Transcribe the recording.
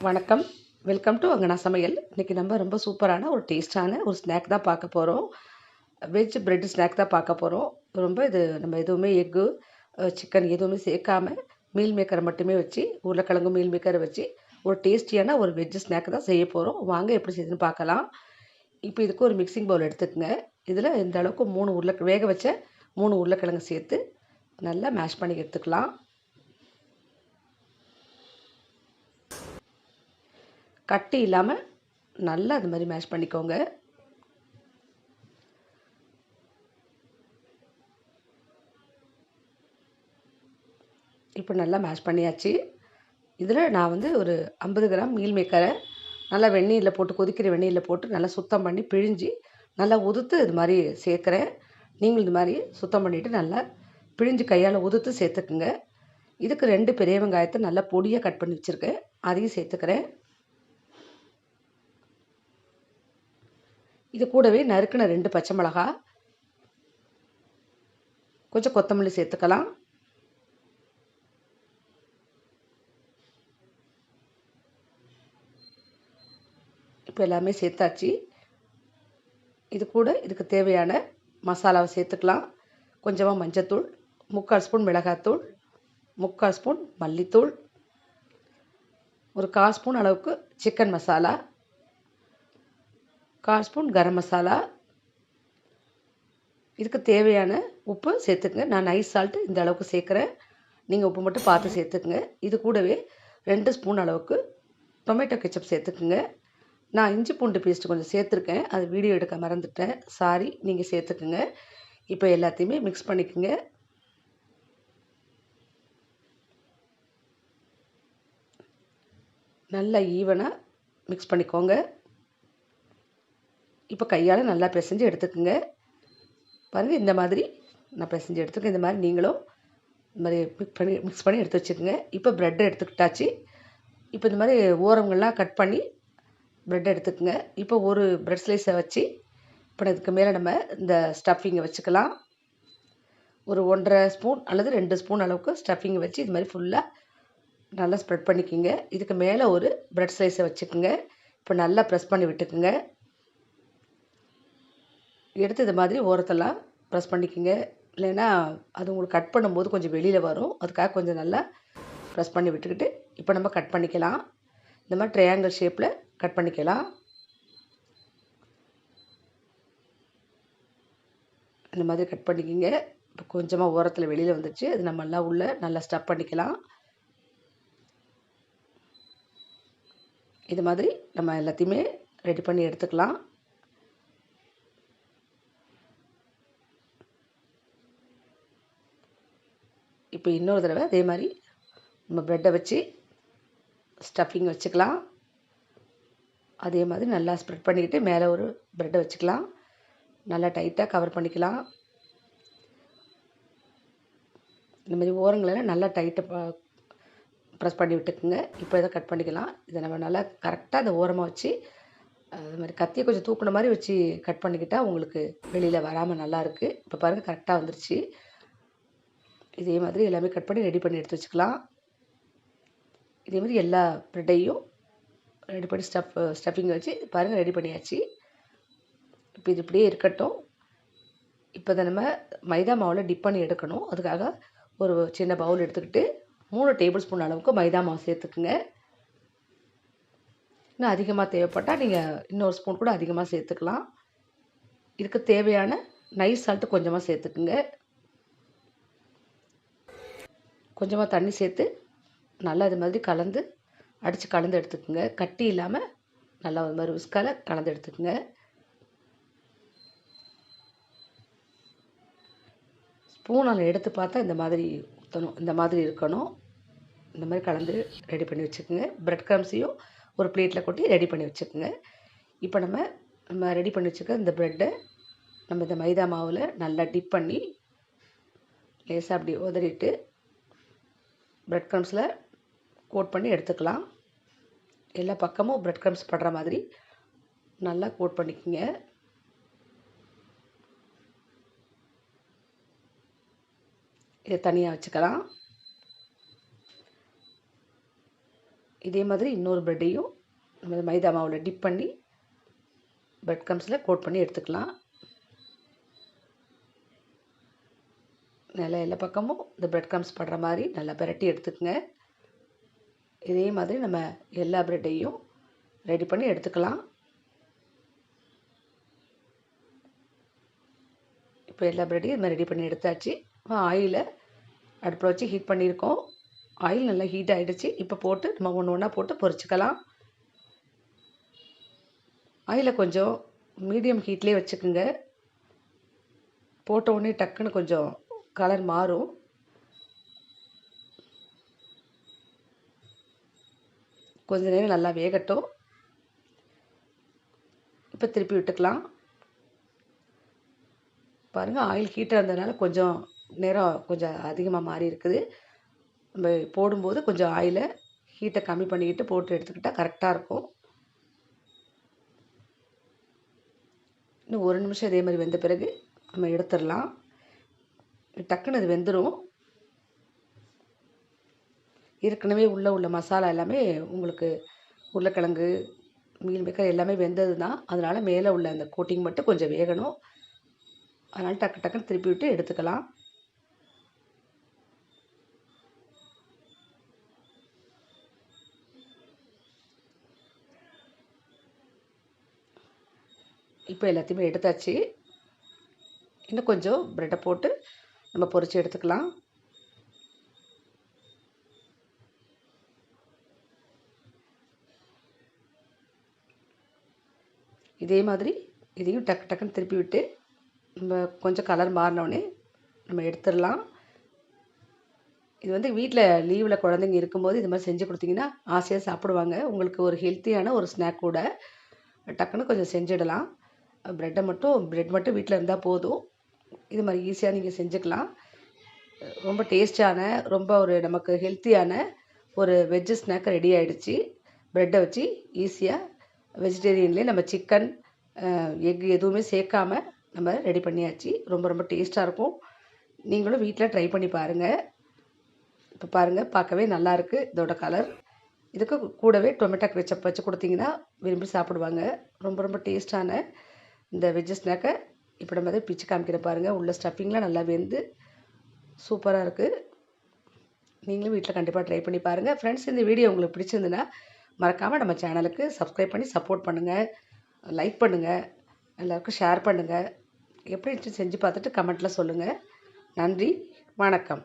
வணக்கம். Welcome to அங்கனா சமையல். இன்னைக்கு நம்ம ரொம்ப சூப்பரான ஒரு டேஸ்ட்டான ஒரு ஸ்நாக் தான் பார்க்க போறோம். வெஜ் பிரெட் ஸ்நாக் தான் பார்க்க போறோம். ரொம்ப இது நம்ம எதுவுமே எக்கு, சிக்கன் எதுவுமே சேர்க்காம மீல் மேக்கரை மட்டுமே வச்சு, உருளைக்கிழங்கு மீல் மேக்கரை வச்சு ஒரு டேஸ்டியான ஒரு வெஜ் ஸ்நாக் தான் செய்ய போறோம். வாங்க எப்படி செய்யுதுன்னு பார்க்கலாம். இப்போ இதுக்கு ஒரு மிக்ஸிங் பவுல் எடுத்துக்கங்க. இதில் இந்த அளவுக்கு 3 வேக வச்ச 3 உருளைக்கிழங்கு சேர்த்து நல்லா மேஷ் பண்ணி எடுத்துக்கலாம். கட்டி இல்லாமல் நல்லா அது மாதிரி மேஷ் பண்ணிக்கோங்க. இப்போ நல்லா மேஷ் பண்ணியாச்சு. இதில் நான் வந்து ஒரு 50 கிராம் மீல் மேக்கரை நல்லா வெந்நீரில் போட்டு கொதிக்கிற வெந்நீரில் போட்டு நல்லா சுத்தம் பண்ணி பிழிஞ்சு நல்லா உதுத்து இது மாதிரி சேர்க்குறேன். நீங்களும் இது மாதிரி சுத்தம் பண்ணிவிட்டு நல்லா பிழிஞ்சு கையால் உதுத்து சேர்த்துக்குங்க. இதுக்கு 2 பெரிய வெங்காயத்தை நல்லா பொடியாக கட் பண்ணி வச்சுருக்கேன், அதையும் சேர்த்துக்கிறேன். இது கூடவே நறுக்கின 2 பச்சை மிளகா, கொஞ்சம் கொத்தமல்லி சேர்த்துக்கலாம். இப்போ எல்லாமே சேர்த்தாச்சு. இது கூட இதுக்கு தேவையான மசாலாவை சேர்த்துக்கலாம். கொஞ்சமாக மஞ்சத்தூள், 3/4 ஸ்பூன் மிளகாத்தூள், 3/4 ஸ்பூன் மல்லித்தூள், ஒரு 1/4 ஸ்பூன் அளவுக்கு சிக்கன் மசாலா, 1/4 ஸ்பூன் கரம் மசாலா. இதுக்கு தேவையான உப்பு சேர்த்துக்குங்க. நான் நைஸ் சால்ட்டு இந்த அளவுக்கு சேர்க்குறேன். நீங்கள் உப்பு மட்டும் பார்த்து சேர்த்துக்குங்க. இது கூடவே 2 ஸ்பூன் அளவுக்கு டொமேட்டோ கெச்சப் சேர்த்துக்குங்க. நான் இஞ்சி பூண்டு பேஸ்ட்டு கொஞ்சம் சேர்த்துருக்கேன், அது வீடியோ எடுக்க மறந்துட்டேன், சாரி. நீங்கள் சேர்த்துக்குங்க. இப்போ எல்லாத்தையுமே மிக்ஸ் பண்ணிக்கோங்க. நல்லா ஈவனாக மிக்ஸ் பண்ணிக்கோங்க. இப்போ கையால் நல்லா பிசைஞ்சு எடுத்துக்கோங்க. பாருங்கள், இந்த மாதிரி நான் பிசைஞ்சு எடுத்துக்கேன். இந்த மாதிரி நீங்களும் இந்த மாதிரி மிக்ஸ் பண்ணி எடுத்து வச்சுக்கோங்க. இப்போ ப்ரெட்டை எடுத்துக்கிட்டாச்சு. இப்போ இந்த மாதிரி ஓரங்கள்லாம் கட் பண்ணி ப்ரெட் எடுத்துக்கோங்க. இப்போ ஒரு ப்ரெட் ஸ்லைஸை வச்சு இப்போ இதுக்கு மேலே நம்ம இந்த ஸ்டஃபிங்கை வச்சுக்கலாம். ஒரு 1.5 ஸ்பூன் அல்லது 2 ஸ்பூன் அளவுக்கு ஸ்டஃபிங்கை வச்சு இது மாதிரி ஃபுல்லாக நல்லா ஸ்ப்ரெட் பண்ணிக்கோங்க. இதுக்கு மேலே ஒரு ப்ரெட் ஸ்லைஸை வச்சுக்கோங்க. இப்போ நல்லா ப்ரெஸ் பண்ணி விட்டுக்குங்க. எடுத்து இது மாதிரி ஓரத்தெல்லாம் ப்ரெஸ் பண்ணிக்கோங்க. இல்லைன்னா அது உங்களுக்கு கட் பண்ணும்போது கொஞ்சம் வெளியில் வரும். அதுக்காக கொஞ்சம் நல்லா ப்ரெஸ் பண்ணி விட்டுக்கிட்டு இப்போ நம்ம கட் பண்ணிக்கலாம். இந்த மாதிரி ட்ரையாங்கிள் ஷேப்பில் கட் பண்ணிக்கலாம். இந்த மாதிரி கட் பண்ணிக்கிங்க. இப்போ கொஞ்சமாக ஓரத்தில் வெளியில் வந்துச்சு, அது நம்ம எல்லாம் உள்ளே நல்லா ஸ்டஃப் பண்ணிக்கலாம். இது மாதிரி நம்ம எல்லாத்தையுமே ரெடி பண்ணி எடுத்துக்கலாம். இப்போ இன்னொரு தடவை அதே மாதிரி நம்ம ப்ரெட்டை வச்சு ஸ்டஃபிங் வச்சுக்கலாம். அதே மாதிரி நல்லா ஸ்ப்ரெட் பண்ணிக்கிட்டு மேலே ஒரு ப்ரெட்டை வச்சுக்கலாம். நல்லா டைட்டாக கவர் பண்ணிக்கலாம். இந்த மாதிரி ஓரங்களெல்லாம் நல்லா டைட்டாக ப்ரெஸ் பண்ணி விட்டுக்குங்க. இப்போ இதை கட் பண்ணிக்கலாம். இதை நம்ம நல்லா கரெக்டாக அந்த ஓரமாக வச்சு அது மாதிரி கத்தியை கொஞ்சம் தூக்குன மாதிரி வச்சு கட் பண்ணிக்கிட்டால் உங்களுக்கு வெளியில் வராமல் நல்லாயிருக்கு. இப்போ பாருங்கள், கரெக்டாக வந்துருச்சு. இதே மாதிரி எல்லாமே கட் பண்ணி ரெடி பண்ணி எடுத்து வச்சுக்கலாம். இதே மாதிரி எல்லா ப்ரெட்டையும் ரெடி பண்ணி ஸ்டஃபிங் வச்சு பாருங்கள் ரெடி பண்ணியாச்சு. இப்போ இது இப்படியே இருக்கட்டும். இப்போ தான் நம்ம மைதா மாவில் டிப் பண்ணி எடுக்கணும். அதுக்காக ஒரு சின்ன பவுல் எடுத்துக்கிட்டு 3 டேபிள் ஸ்பூன் அளவுக்கு மைதா மாவு சேர்த்துக்குங்க. இன்னும் அதிகமாக தேவைப்பட்டால் நீங்கள் இன்னொரு ஸ்பூன் கூட அதிகமாக சேர்த்துக்கலாம். இதுக்கு தேவையான நைஸ் சால்ட்டு கொஞ்சமாக சேர்த்துக்குங்க. கொஞ்சமாக தண்ணி சேர்த்து நல்லா இது மாதிரி அடித்து கலந்து எடுத்துக்குங்க. கட்டி இல்லாமல் நல்லா ஒரு மாதிரி விஸ்கால கலந்து எடுத்துக்குங்க. ஸ்பூனால் எடுத்து பார்த்தா இந்த மாதிரி ஊற்றணும், இந்த மாதிரி இருக்கணும். இந்த மாதிரி கலந்து ரெடி பண்ணி வச்சுக்கோங்க. ப்ரெட் க்ரம்ஸையும் ஒரு பிளேட்டில் கொட்டி ரெடி பண்ணி வச்சுக்கோங்க. இப்போ நம்ம ரெடி பண்ணி வச்சுக்க இந்த ப்ரெட்டை நம்ம இந்த மைதா மாவில் நல்லா டிப் பண்ணி லேசாக அப்படி உதறிட்டு ப்ரெட் க்ரம்ஸில் கோட் பண்ணி எடுத்துக்கலாம். எல்லா பக்கமும் ப்ரெட் க்ரம்ஸ் படுற மாதிரி நல்லா கோட் பண்ணிக்கோங்க. இதை தனியாக வச்சுக்கலாம். இதே மாதிரி இன்னொரு ப்ரெட்டையும் நம்ம மைதா மாவில் டிப் பண்ணி பிரெட் க்ரம்ஸில் கோட் பண்ணி எடுத்துக்கலாம். நல்லா எல்லா பக்கமும் இந்த பிரெட் க்ரம்ஸ் படுற மாதிரி நல்லா பிரட்டி எடுத்துக்கங்க. இதே மாதிரி நம்ம எல்லா ப்ரெட்டையும் ரெடி பண்ணி எடுத்துக்கலாம். இப்போ எல்லா ப்ரெட்டையும் இது மாதிரி ரெடி பண்ணி எடுத்தாச்சு. ஆயிலை அடுப்பில் வச்சு ஹீட் பண்ணியிருக்கோம். ஆயில் நல்லா ஹீட் ஆகிடுச்சு. இப்போ போட்டு நம்ம ஒன்று ஒன்றா போட்டு பொரிச்சுக்கலாம். ஆயிலை கொஞ்சம் மீடியம் ஹீட்லேயே வச்சுக்கோங்க. போட்ட உடனே டக்குன்னு கொஞ்சம் கலர் மாறும். கொஞ்ச நேரம் நல்லா வேகட்டும். இப்போ திருப்பி விட்டுக்கலாம். பாருங்கள், ஆயில் ஹீட்டாக இருந்ததுனால கொஞ்சம் நேரம் கொஞ்சம் அதிகமாக மாறி இருக்குது. நம்ம போடும்போது கொஞ்சம் ஆயிலை ஹீட்டை கம்மி பண்ணிக்கிட்டு போட்டு எடுத்துக்கிட்டால் கரெக்டாக இருக்கும். இன்னும் ஒரு நிமிஷம் இதே மாதிரி வெந்த பிறகு நம்ம எடுத்துடலாம். டக்குன்னு அது வெந்துடும். ஏற்கனவே உள்ள மசாலா எல்லாமே உங்களுக்கு உருளைக்கிழங்கு, மீல் மேக்கர் எல்லாமே வெந்தது தான். அதனால் மேலே உள்ள அந்த கோட்டிங் மட்டும் கொஞ்சம் வேகணும். அதனால் டக்குன்னு திருப்பி விட்டு எடுத்துக்கலாம். இப்போ எல்லாத்தையுமே எடுத்தாச்சு. இன்னும் கொஞ்சம் ப்ரெட்டை போட்டு நம்ம பொரித்து எடுத்துக்கலாம். இதே மாதிரி இதையும் டக்குன்னு திருப்பி விட்டு நம்ம கொஞ்சம் கலர் மாறினோடனே நம்ம எடுத்துடலாம். இது வந்து வீட்டில் லீவில் குழந்தைங்க இருக்கும்போது இது மாதிரி செஞ்சு கொடுத்தீங்கன்னா ஆசையாக சாப்பிடுவாங்க. உங்களுக்கு ஒரு ஹெல்த்தியான ஒரு ஸ்நாக் கூட. டக்குன்னு கொஞ்சம் செஞ்சிடலாம். ப்ரெட் மட்டும் வீட்டில் இருந்தால் போதும். இது மாதிரி ஈஸியாக நீங்கள் செஞ்சுக்கலாம். ரொம்ப டேஸ்டான, ரொம்ப ஒரு நமக்கு ஹெல்த்தியான ஒரு வெஜ்ஜு ஸ்நாக் ரெடி ஆகிடுச்சு. ப்ரெட்டை வச்சு ஈஸியாக வெஜிடேரியன்லேயே நம்ம சிக்கன், எக் எதுவுமே சேர்க்காம நம்ம ரெடி பண்ணியாச்சு. ரொம்ப டேஸ்ட்டாக இருக்கும். நீங்களும் வீட்டில் ட்ரை பண்ணி பாருங்கள். இப்போ பாருங்கள், பார்க்கவே நல்லாயிருக்கு இதோட கலர். இதுக்கு கூடவே டொமேட்டோ கெச்சப் வச்சு கொடுத்தீங்கன்னா விரும்பி சாப்பிடுவாங்க. ரொம்ப டேஸ்டான இந்த வெஜ்ஜு ஸ்நாக்கை இப்போ நம்ம பிச்சு காமிக்கிற பாருங்கள். உள்ள ஸ்டஃபிங்லாம் நல்லா வெந்து சூப்பராக இருக்குது. நீங்களும் வீட்டில் கண்டிப்பாக ட்ரை பண்ணி பாருங்கள். ஃப்ரெண்ட்ஸ், இந்த வீடியோ உங்களுக்கு பிடிச்சிருந்துன்னா மறக்காமல் நம்ம சேனலுக்கு சப்ஸ்கிரைப் பண்ணி சப்போர்ட் பண்ணுங்கள், லைக் பண்ணுங்கள், எல்லாருக்கும் ஷேர் பண்ணுங்கள். எப்படி இருந்துச்சு செஞ்சு பார்த்துட்டு கமெண்ட்டில் சொல்லுங்கள். நன்றி, வணக்கம்.